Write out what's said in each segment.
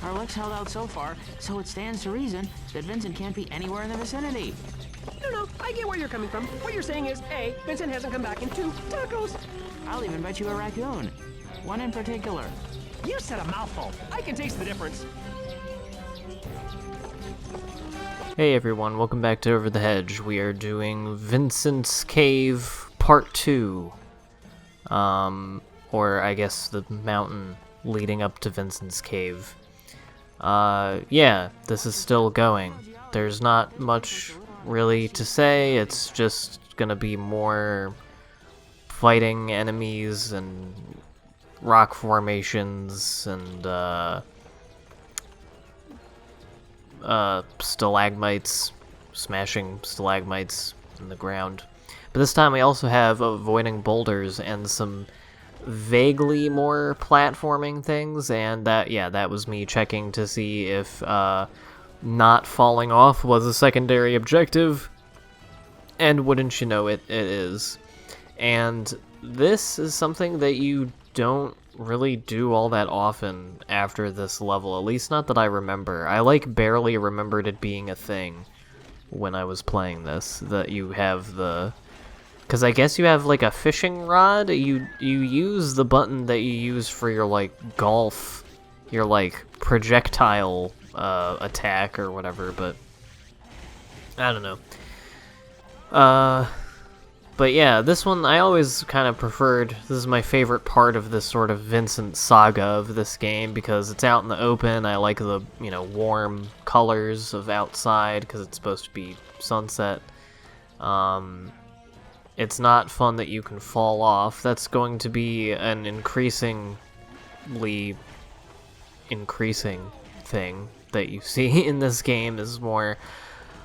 Our luck's held out so far, so it stands to reason that Vincent can't be anywhere in the vicinity. No, I get where you're coming from. What you're saying is, A, Vincent hasn't come back, and 2, tacos. I'll even bet you a raccoon. One in particular. You said a mouthful. I can taste the difference. Hey everyone, welcome back to Over the Hedge. We are doing Vincent's Cave Part 2. Or I guess the mountain leading up to Vincent's Cave. Yeah, this is still going. There's not much really to say, it's just gonna be more fighting enemies and rock formations and, stalagmites, smashing stalagmites in the ground. But this time we also have avoiding boulders and some vaguely more platforming things, and that was me checking to see if not falling off was a secondary objective, and wouldn't you know it, it is. And this is something that you don't really do all that often after this level, at least not that I remember. I barely remembered it being a thing when I was playing this, that you have the... Because I guess you have like a fishing rod, you use the button that you use for your golf, your projectile attack or whatever, but I don't know. But yeah, this one I always kind of preferred. This is my favorite part of this sort of Vincent saga of this game because it's out in the open. I like the, warm colors of outside because it's supposed to be sunset. It's not fun that you can fall off. That's going to be an increasing thing that you see in this game, is more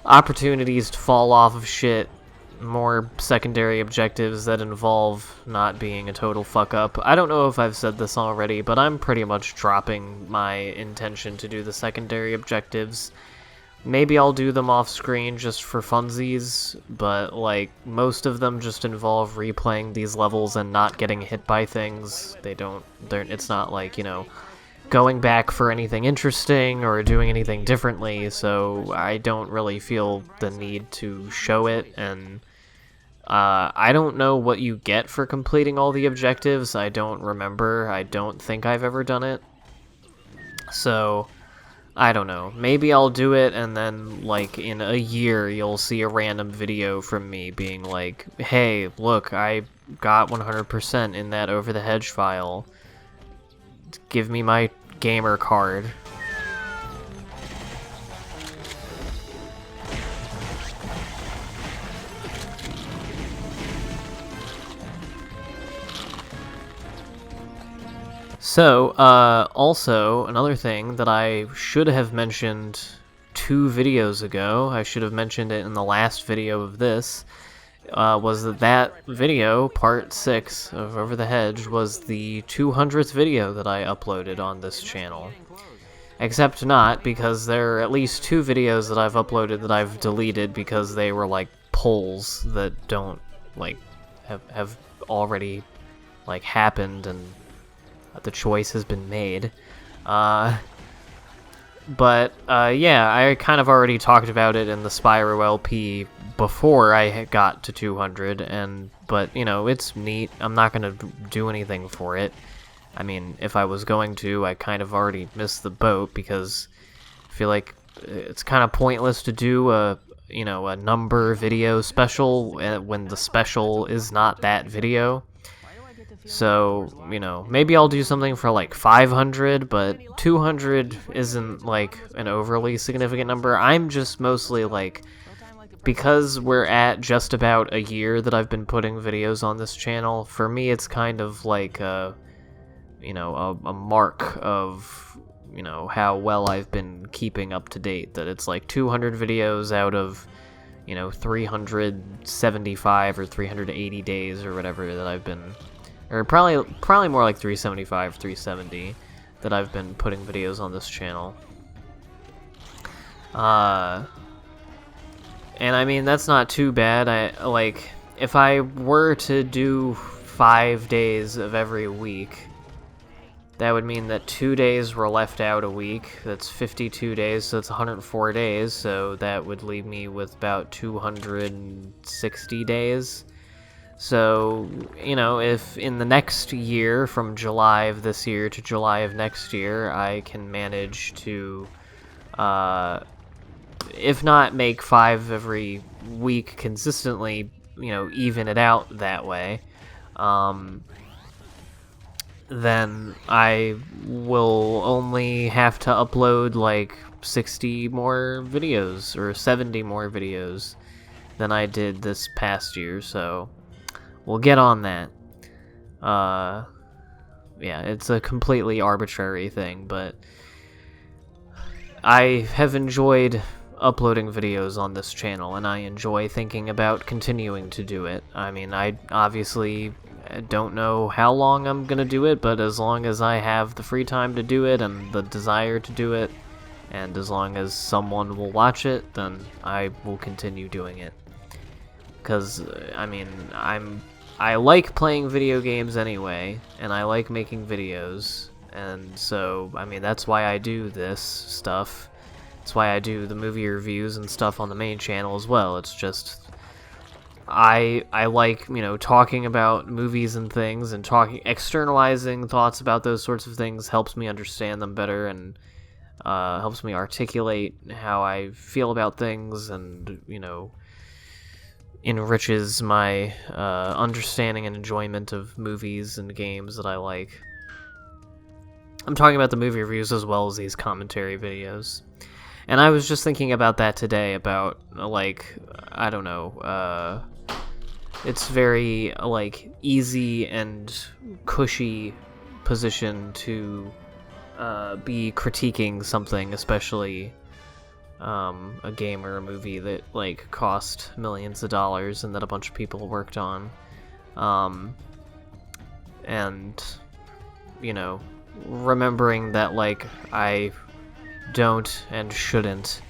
opportunities to fall off of shit, more secondary objectives that involve not being a total fuck up. I don't know if I've said this already, but I'm pretty much dropping my intention to do the secondary objectives. Maybe I'll do them off screen just for funsies, but most of them just involve replaying these levels and not getting hit by things. It's not going back for anything interesting or doing anything differently, so I don't really feel the need to show it. And I don't know what you get for completing all the objectives. I don't remember. I don't think I've ever done it. So I don't know. Maybe I'll do it, and then, in a year, you'll see a random video from me being like, hey, look, I got 100% in that Over the Hedge file. Give me my gamer card. So, also, another thing that I should have mentioned 2 videos ago, I should have mentioned it in the last video of this, was that video, part 6 of Over the Hedge, was the 200th video that I uploaded on this channel. Except not, because there are at least 2 videos that I've uploaded that I've deleted because they were polls that don't, have already, happened and the choice has been made. Yeah, I kind of already talked about it in the Spyro LP before I got to 200, but, it's neat. I'm not going to do anything for it. I mean, if I was going to, I kind of already missed the boat, because I feel like it's kind of pointless to do a number video special when the special is not that video. So, maybe I'll do something for 500, but 200 isn't an overly significant number. I'm just mostly because we're at just about a year that I've been putting videos on this channel, for me it's kind of a mark of, how well I've been keeping up to date, that it's 200 videos out of, 375 or 380 days or whatever that I've been... Or probably more 375, 370 that I've been putting videos on this channel. And I mean, that's not too bad. If I were to do 5 days of every week, that would mean that 2 days were left out a week. That's 52 days, so it's 104 days, so that would leave me with about 260 days. So, you know, if in the next year, from July of this year to July of next year, I can manage to, if not make 5 every week consistently, you know, even it out that way, then I will only have to upload like 60 more videos or 70 more videos than I did this past year, so we'll get on that. Yeah, it's a completely arbitrary thing, but I have enjoyed uploading videos on this channel, and I enjoy thinking about continuing to do it. I mean, I obviously don't know how long I'm gonna do it, but as long as I have the free time to do it and the desire to do it, and as long as someone will watch it, then I will continue doing it. Because, I mean, I like playing video games anyway, and I like making videos, and so, I mean, that's why I do this stuff. That's why I do the movie reviews and stuff on the main channel as well. It's just, I like, you know, talking about movies and things, and externalizing thoughts about those sorts of things helps me understand them better, and helps me articulate how I feel about things, and, you know, enriches my understanding and enjoyment of movies and games that I like. I'm talking about the movie reviews as well as these commentary videos. And I was just thinking about that today, about, like, I don't know, it's very, like, easy and cushy position to be critiquing something, especially a game or a movie that, like, cost millions of dollars and that a bunch of people worked on. And, you know, remembering that, like, I don't and shouldn't,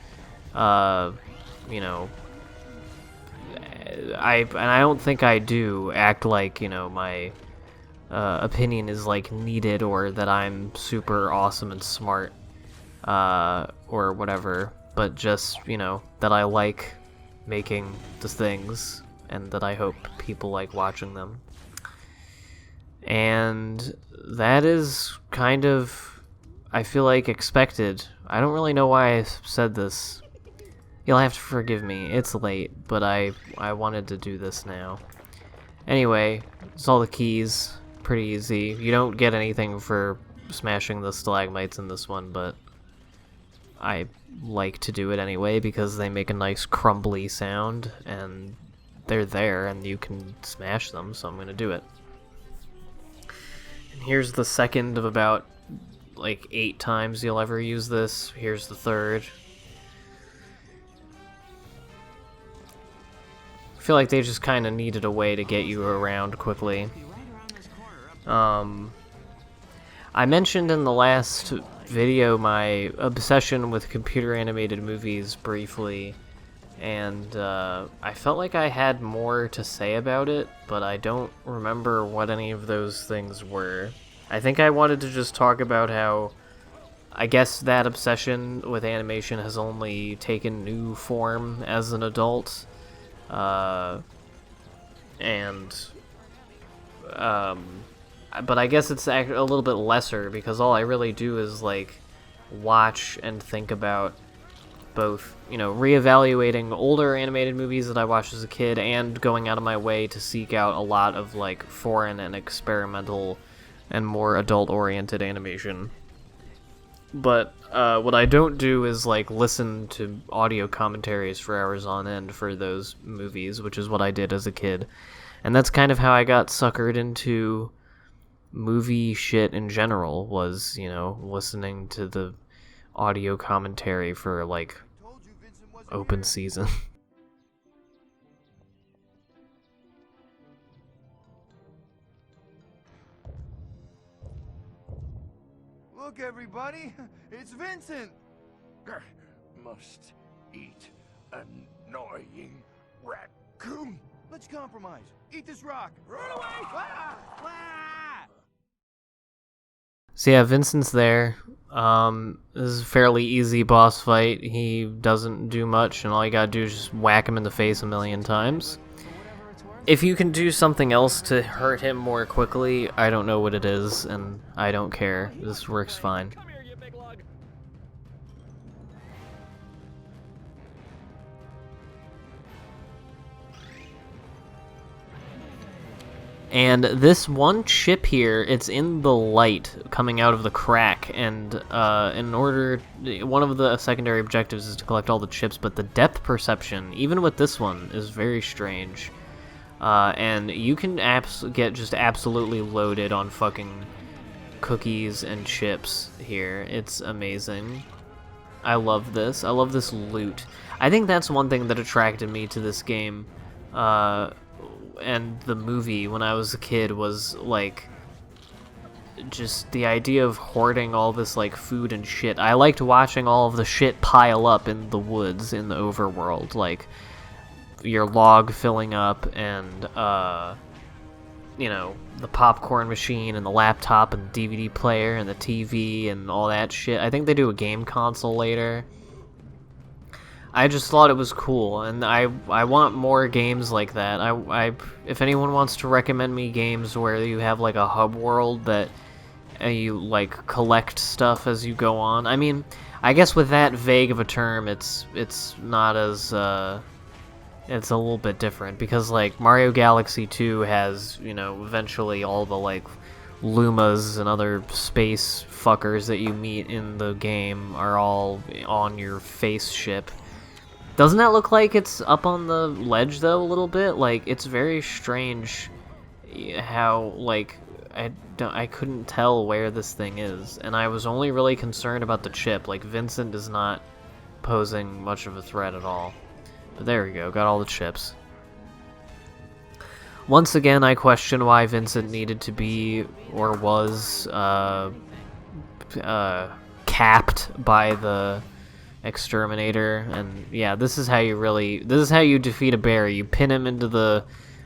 you know, I don't think I do act like, you know, my opinion is, like, needed, or that I'm super awesome and smart, or whatever, but just, you know, that I like making the things, and that I hope people like watching them. And that is kind of, I feel like, expected. I don't really know why I said this. You'll have to forgive me. It's late, but I wanted to do this now. Anyway, it's all the keys. Pretty easy. You don't get anything for smashing the stalagmites in this one, but I like to do it anyway because they make a nice crumbly sound, and they're there, and you can smash them, so I'm gonna do it. And here's the second of about, like, 8 times you'll ever use this. Here's the third. I feel like they just kind of needed a way to get you around quickly. I mentioned in the last video my obsession with computer animated movies briefly, and I felt like I had more to say about it, but I don't remember what any of those things were. I think I wanted to just talk about how I guess that obsession with animation has only taken new form as an adult, but I guess it's a little bit lesser, because all I really do is, like, watch and think about both, you know, reevaluating older animated movies that I watched as a kid, and going out of my way to seek out a lot of, like, foreign and experimental and more adult-oriented animation. But what I don't do is, like, listen to audio commentaries for hours on end for those movies, which is what I did as a kid. And that's kind of how I got suckered into movie shit in general, was, you know, listening to the audio commentary for, like, open season. Look, everybody, it's Vincent! Must eat annoying raccoon. Let's compromise. Eat this rock. Run away! Ah! Ah! So yeah, Vincent's there. This is a fairly easy boss fight. He doesn't do much, and all you gotta do is just whack him in the face a million times. If you can do something else to hurt him more quickly, I don't know what it is, and I don't care. This works fine. Come here, you big lug. And this one chip here, it's in the light coming out of the crack, and one of the secondary objectives is to collect all the chips, but the depth perception, even with this one, is very strange. And you can get just absolutely loaded on fucking cookies and chips here. It's amazing. I love this. I love this loot. I think that's one thing that attracted me to this game. And the movie when I was a kid was like just the idea of hoarding all this like food and shit. I liked watching all of the shit pile up in the woods in the overworld, like your log filling up and you know, the popcorn machine and the laptop and the DVD player and the TV and all that shit. I think they do a game console later. I just thought it was cool, and I want more games like that. If anyone wants to recommend me games where you have like a hub world that you like collect stuff as you go on. I mean, I guess with that vague of a term, it's not as it's a little bit different, because like Mario Galaxy 2 has, you know, eventually all the like Lumas and other space fuckers that you meet in the game are all on your face ship. Doesn't that look like it's up on the ledge, though, a little bit? Like, it's very strange how, like, I couldn't tell where this thing is. And I was only really concerned about the chip. Like, Vincent is not posing much of a threat at all. But there we go, got all the chips. Once again, I question why Vincent needed to be, or was, capped by the exterminator. And yeah, this is how you defeat a bear. You pin him into the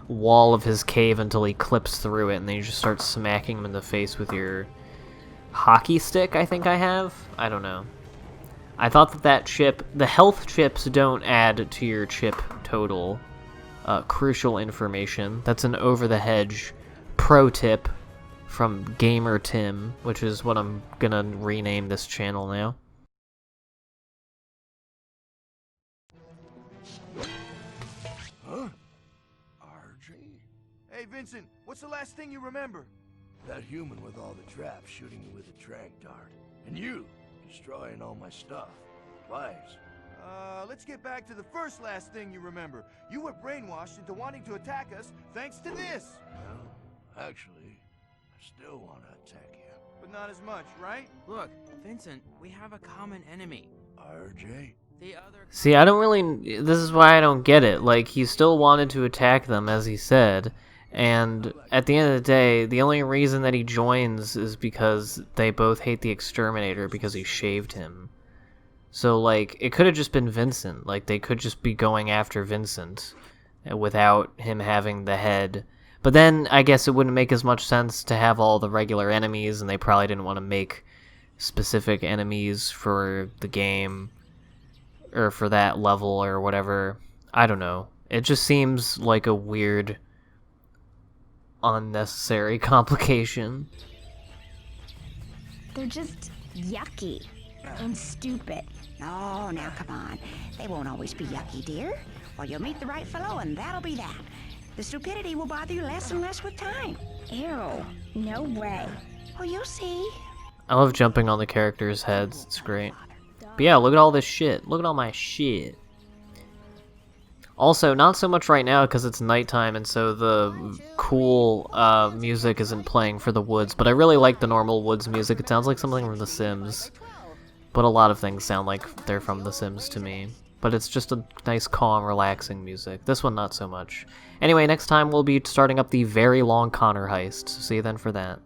wall of his cave until he clips through it, and then you just start smacking him in the face with your hockey stick. I think I don't know. I thought that chip, the health chips don't add to your chip total. Crucial information. That's an over the hedge pro tip from Gamer Tim, which is what I'm gonna rename this channel now. Huh? RJ? Hey, Vincent, what's the last thing you remember? That human with all the traps shooting me with a tranq dart. And you, destroying all my stuff. Twice. Let's get back to the last thing you remember. You were brainwashed into wanting to attack us thanks to this. Well, actually, I still want to attack you. But not as much, right? Look, Vincent, we have a common enemy. RJ? The other... See, I don't really... This is why I don't get it. Like, he still wanted to attack them, as he said. And at the end of the day, the only reason that he joins is because they both hate the exterminator because he shaved him. So, like, it could have just been Vincent. Like, they could just be going after Vincent without him having the head. But then, I guess it wouldn't make as much sense to have all the regular enemies, and they probably didn't want to make specific enemies for the game, or for that level, or whatever. I don't know. It just seems like a weird, unnecessary complication. They're just yucky and stupid. Oh, now come on. They won't always be yucky, dear. Well, you'll meet the right fellow, and that'll be that. The stupidity will bother you less and less with time. Ew, no way. Oh, you'll see. I love jumping on the characters' heads. It's great. But yeah, look at all this shit. Look at all my shit. Also, not so much right now because it's nighttime, and so the cool music isn't playing for the woods, but I really like the normal woods music. It sounds like something from The Sims. But a lot of things sound like they're from The Sims to me. But it's just a nice, calm, relaxing music. This one, not so much. Anyway, next time we'll be starting up the very long Connor heist, so see you then for that.